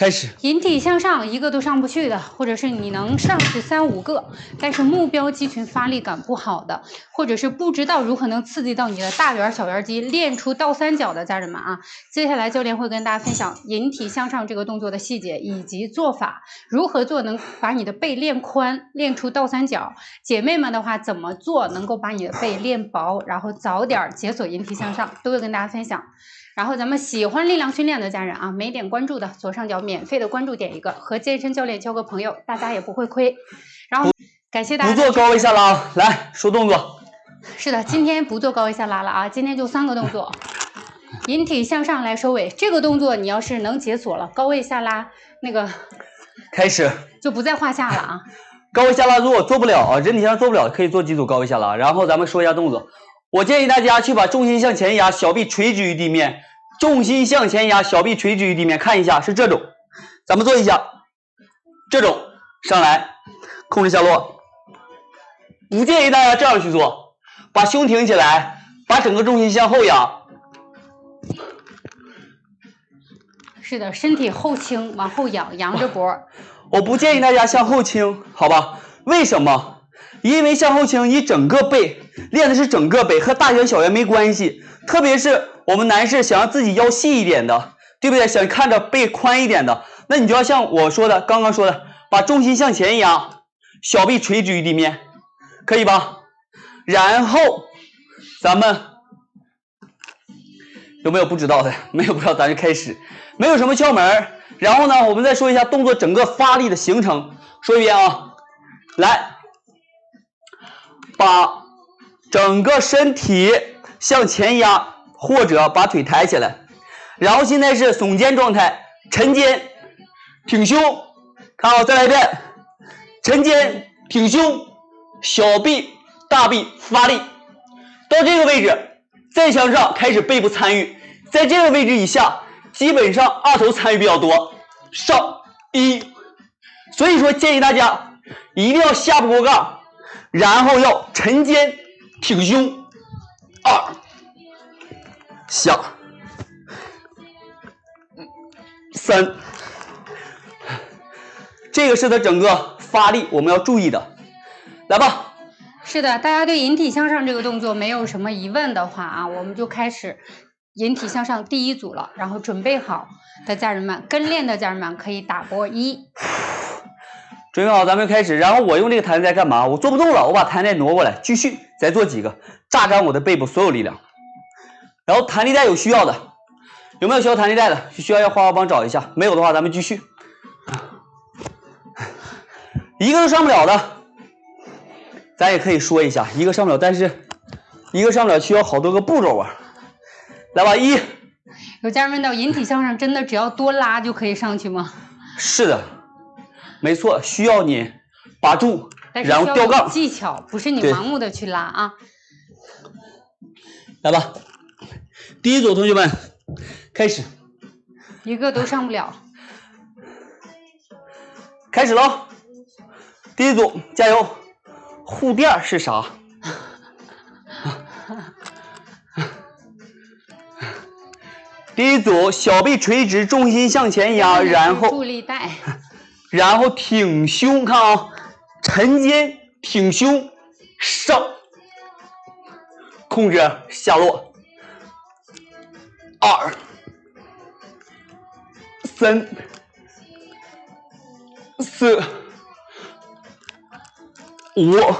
开始。引体向上一个都上不去的，或者是你能上去3、5个，但是目标肌群发力感不好的，或者是不知道如何能刺激到你的大圆、小圆肌，练出倒三角的家人们啊，接下来教练会跟大家分享引体向上这个动作的细节以及做法，如何做能把你的背练宽，练出倒三角。姐妹们的话，怎么做能够把你的背练薄，然后早点解锁引体向上，都会跟大家分享。然后咱们喜欢力量训练的家人啊，没点关注的左上角免费的关注点一个，和健身教练交个朋友，大家也不会亏。然后感谢大家。不做高位下拉，来说动作。是的，今天不做高位下拉了啊，今天就3个动作。引体向上来收尾，这个动作你要是能解锁了，高位下拉那个开始就不在话下了啊。高位下拉如果做不了啊，人体向上做不了，可以做几组高位下拉。然后咱们说一下动作。我建议大家去把重心向前压，小臂垂直于地面。重心向前压，小臂垂直于地面。看一下是这种，咱们做一下这种上来，控制下落。不建议大家这样去做，把胸挺起来，把整个重心向后压。是的，身体后倾，往后仰，扬着脖。我不建议大家向后倾，好吧？为什么？因为向后倾，你整个背练的是整个背，和大圆小圆没关系。特别是我们男士想让自己腰细一点的，对不对？想看着背宽一点的，那你就要像我说的，刚刚说的，把重心向前压，小臂垂直于地面，可以吧？然后咱们有没有不知道的？没有不知道，咱就开始，没有什么窍门。然后呢，我们再说一下动作整个发力的形成，说一遍啊，来。把整个身体向前压，或者把腿抬起来，然后现在是耸肩状态，沉肩挺胸，看好，再来一遍，沉肩挺胸，小臂大臂发力，到这个位置再向上开始背部参与，在这个位置以下基本上二头参与比较多，上1，所以说建议大家一定要下不过杠，然后要沉肩挺胸，2下3，这个是它整个发力我们要注意的，来吧。是的，大家对引体向上这个动作没有什么疑问的话啊，我们就开始引体向上第1组了。然后准备好的家人们，跟练的家人们可以打波1。准备好，咱们开始。然后我用这个弹力带干嘛？我做不动了，我把弹力带挪过来，继续再做几个，榨干我的背部所有力量。然后弹力带有需要的，有没有需要弹力带的？需要花花帮找一下，没有的话咱们继续。一个都上不了的，咱也可以说一下，一个上不了，但是一个上不了需要好多个步骤啊。来吧，1。有家人问到，引体向上真的只要多拉就可以上去吗？是的。没错，需要你把住，然后吊杠，技巧不是你盲目的去拉啊。来吧，第1组同学们开始。一个都上不了。开始喽！第1组加油！护垫是啥？第1组小臂垂直，重心向前压，然后助力带。然后挺胸，看啊，沉肩挺胸上，控制下落，2、3、4、5、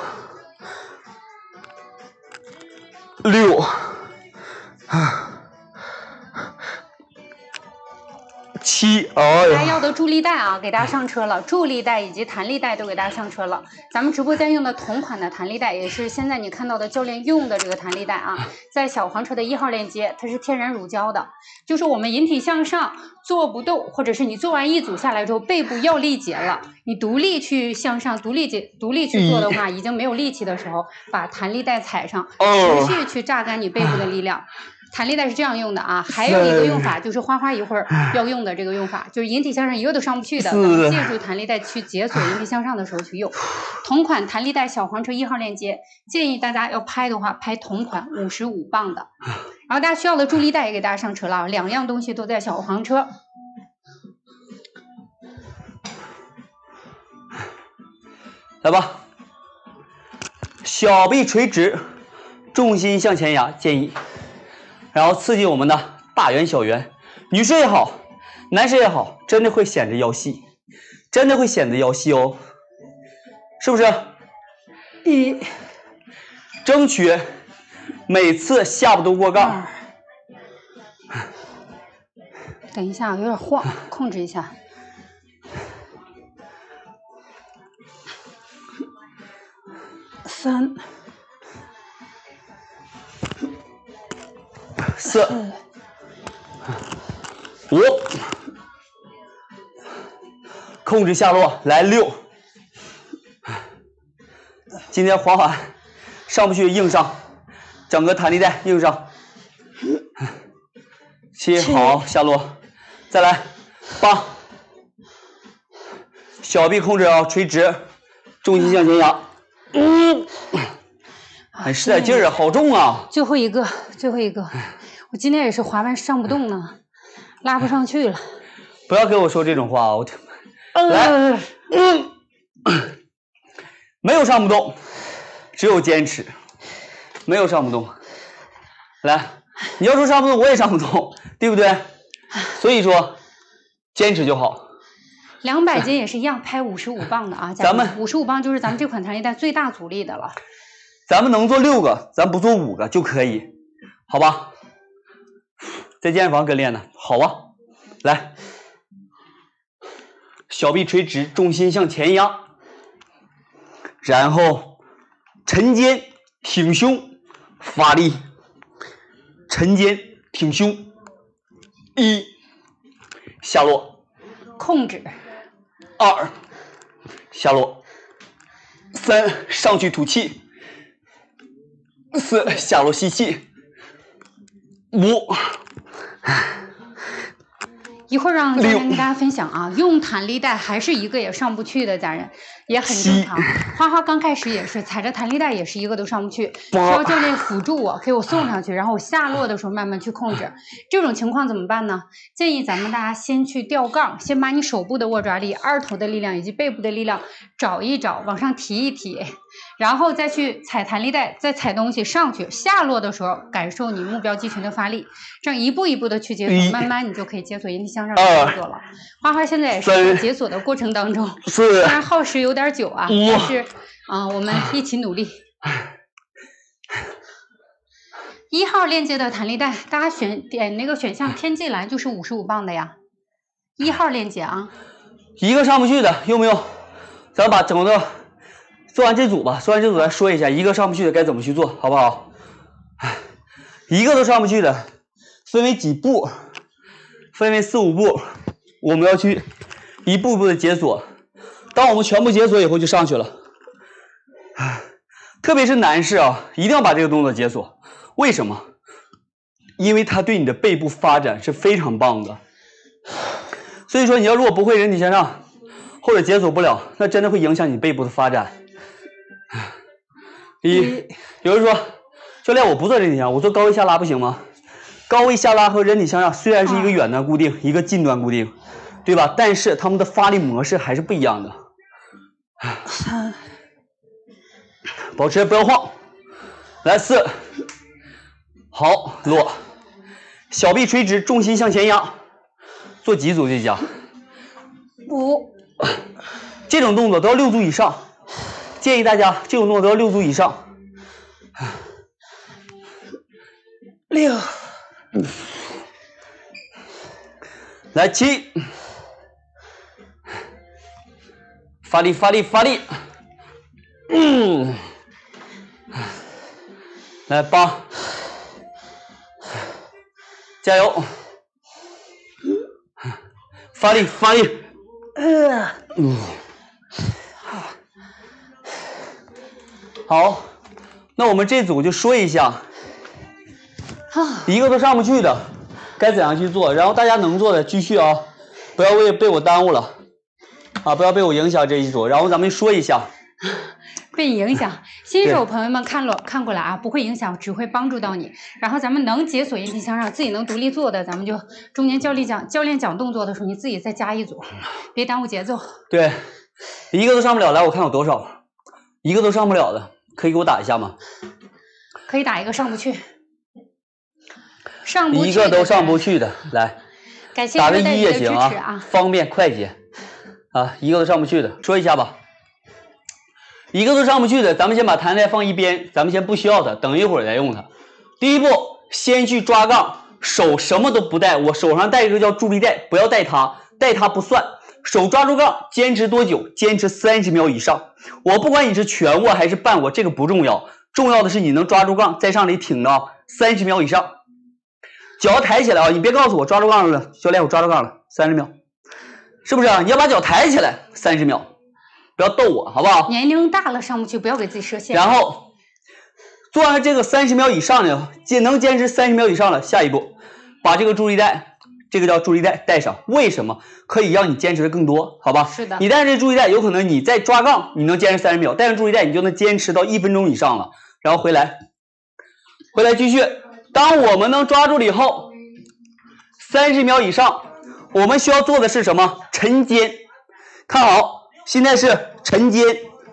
6、7，大家要的助力带啊，给大家上车了，助力带以及弹力带都给大家上车了。咱们直播间用的同款的弹力带，也是现在你看到的教练用的这个弹力带啊，在小黄车的1号链接，它是天然乳胶的。就是我们引体向上做不动，或者是你做完1组下来之后背部要力竭了，你独立去向上独立去做的话，已经没有力气的时候，把弹力带踩上，持续去榨干你背部的力量。弹力带是这样用的啊，还有一个用法就是花花一会儿要用的这个用法，就是引体向上一个都上不去的，咱们借助弹力带去解锁引体向上的时候去用。同款弹力带小黄车1号链接，建议大家要拍的话拍同款55磅的。然后大家需要的助力带也给大家上车了，2样东西都在小黄车。来吧，小臂垂直，重心向前压，建议，然后刺激我们的大圆、小圆。女士也好，男士也好，真的会显得腰细，真的会显得腰细哦，是不是？争取每次下不都过杠。等一下，有点晃，控制一下。3、4、5，控制下落，来6。今天缓缓上不去，硬上，整个弹力带硬上。7，好，下落，再来8，小臂控制啊，垂直，重心向前压。哎，使点劲儿啊，好重啊！最后一个，我今天也是滑完上不动呢，拉不上去了。不要跟我说这种话啊！我来，没有上不动，只有坚持，没有上不动。来，你要说上不动，我也上不动，对不对？所以说，坚持就好。200斤也是一样，拍55磅的啊。咱们55磅就是咱们这款弹力带最大阻力的了。咱们能做6个，咱不做5个就可以，好吧？在健身房跟练的，好啊。来，小臂垂直，重心向前压，然后沉肩挺胸，发力，沉肩挺胸，1，下落，控制，2，下落，3，上去吐气，4，下落吸气，5。一会儿让家人跟大家分享啊，用弹力带还是一个也上不去的家人，也很正常。花花刚开始也是踩着弹力带，也是一个都上不去，需要教练辅助我，给我送上去，然后我下落的时候慢慢去控制。这种情况怎么办呢？建议咱们大家先去吊杠，先把你手部的握抓力、二头的力量以及背部的力量找一找，往上提一提。然后再去踩弹力带，再踩东西上去，下落的时候感受你目标肌群的发力，这样一步一步的去解锁，慢慢你就可以解锁引体向上的动作了。花花现在也是在解锁的过程当中，虽然耗时有点久啊，但是我们一起努力。1号链接的弹力带，大家点那个选项天际栏就是55磅的呀。1号链接啊，一个上不去的用不用？咱把整个做完这组吧，做完这组来说一下，一个上不去的该怎么去做，好不好？一个都上不去的，分为几步，分为4、5步，我们要去一步步的解锁。当我们全部解锁以后，就上去了。特别是男士啊，一定要把这个动作解锁。为什么？因为它对你的背部发展是非常棒的。所以说，你要如果不会人体向上，或者解锁不了，那真的会影响你背部的发展。有人说，教练我不做人体向上，我做高位下拉不行吗？高位下拉和人体向上虽然是一个远端固定，一个近端固定，对吧？但是它们的发力模式还是不一样的。保持不要晃，来4，好落，小臂垂直，重心向前压，做几组就讲5，这种动作都要6组以上，建议大家这种动作都要6组以上。6，来7，发力发力发力，来8，加油，发力发力，好，那我们这组就说一下，一个都上不去的该怎样去做，然后大家能做的继续啊，不要被我耽误了啊，不要被我影响这一组，然后咱们说一下。被影响，新手朋友们看过来啊，不会影响，只会帮助到你。然后咱们能解锁引体向上，自己能独立做的，咱们就中间教练讲动作的时候，你自己再加一组，别耽误节奏。对，一个都上不了，来我看有多少一个都上不了的，可以给我打一下吗？可以打一个上不去，上不去一个都上不去的，来，感谢打个1热带鱼的支也行持啊，方便快捷啊，一个都上不去的，说一下吧。一个都上不去的，咱们先把弹力带放一边，咱们先不需要它，等一会儿再用它。第一步，先去抓杠，手什么都不带，我手上带一个叫助力带，不要带它，带它不算。手抓住杠，坚持多久？坚持30秒以上。我不管你是全握还是半握，这个不重要，重要的是你能抓住杠，在上里挺到30秒以上。脚抬起来啊！你别告诉我抓住杠了，教练我抓住杠了，30秒，是不是啊？你要把脚抬起来，30秒。不要逗我，好不好？年龄大了上不去，不要给自己设限。然后做完这个30秒以上的，能坚持30秒以上了，下一步把这个助力带，这个叫助力带带上。为什么？可以让你坚持的更多，好吧？是的。你带着这助力带，有可能你在抓杠，你能坚持30秒，带着助力带你就能坚持到1分钟以上了。然后回来继续。当我们能抓住了以后，30秒以上，我们需要做的是什么？沉肩。看好。现在是沉肩、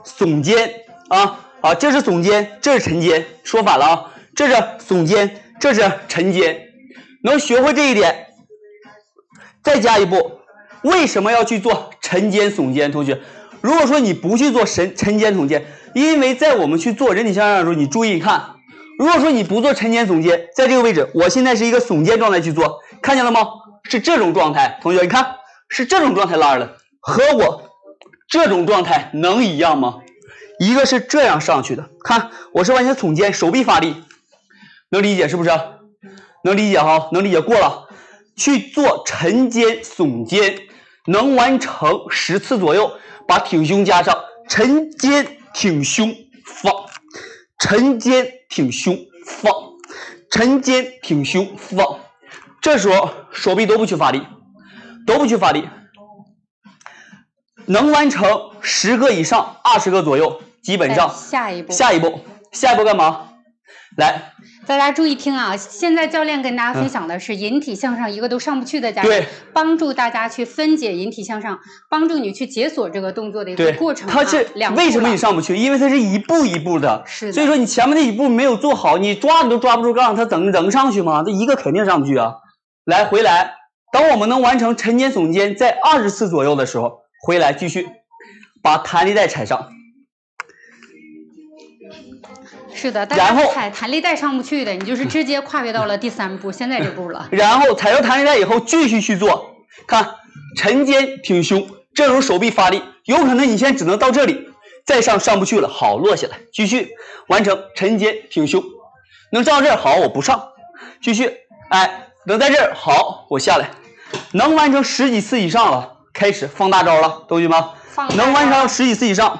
耸肩啊，这是耸肩，这是沉肩，说反了啊，这是耸肩，这是沉肩，能学会这一点。再加一步，为什么要去做沉肩、耸肩？同学，如果说你不去做沉肩、耸肩，因为在我们去做人体向上的时候，你注意看，如果说你不做沉肩、耸肩，在这个位置，我现在是一个耸肩状态去做，看见了吗？是这种状态，同学，你看是这种状态拉着的，和我这种状态能一样吗？一个是这样上去的，看我是完全耸肩，手臂发力，能理解是不是？能理解哈，能理解过了。去做沉肩、耸肩，能完成10次左右，把挺胸加上，沉肩挺胸放，沉肩挺胸放，沉肩挺胸放。这时候手臂都不去发力，能完成10个以上，20个左右，基本上。下一步干嘛？来，大家注意听啊！现在教练跟大家分享的是引体向上，一个都上不去的家长，帮助大家去分解引体向上，帮助你去解锁这个动作的一个过程。它是为什么你上不去？因为它是一步一步的，是的。所以说你前面那一步没有做好，你抓你都抓不住杠，它怎能上去吗？这一个肯定上不去啊！来，回来，当我们能完成沉肩、耸肩在20次左右的时候。回来继续把弹力带踩上，是的，然后踩弹力带上不去的，你就是直接跨越到了第3步，现在这步了。然后踩到弹力带以后，继续去做，看沉肩挺胸，这时候手臂发力，有可能你现在只能到这里，再上不去了，好，落下来，继续完成沉肩挺胸，能上到这儿好，我不上，继续，哎，能在这儿好，我下来，能完成10几次以上了。开始放大招了，同学们，能完成10几次以上，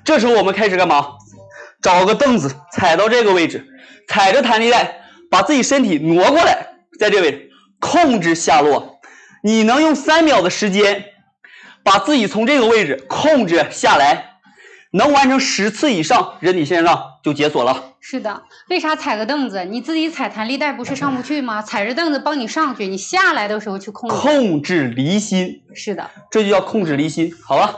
这时候我们开始干嘛？找个凳子踩到这个位置，踩着弹力带，把自己身体挪过来，在这位置控制下落。你能用3秒的时间，把自己从这个位置控制下来，能完成10次以上，人体向上就解锁了。是的，为啥踩个凳子？你自己踩弹力带不是上不去吗？踩着凳子帮你上去，你下来的时候去控制离心。是的，这就叫控制离心。好了，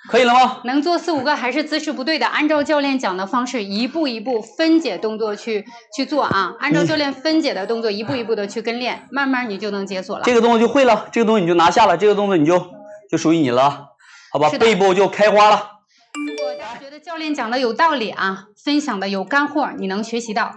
可以了吗？能做4、5个还是姿势不对的，按照教练讲的方式，一步一步分解动作去做啊。按照教练分解的动作，一步一步的去跟练，慢慢你就能解锁了。这个动作就会了，这个东西你就拿下了，这个动作你就属于你了，好吧？背部就开花了。如果大家觉得教练讲的有道理啊，分享的有干货，你能学习到，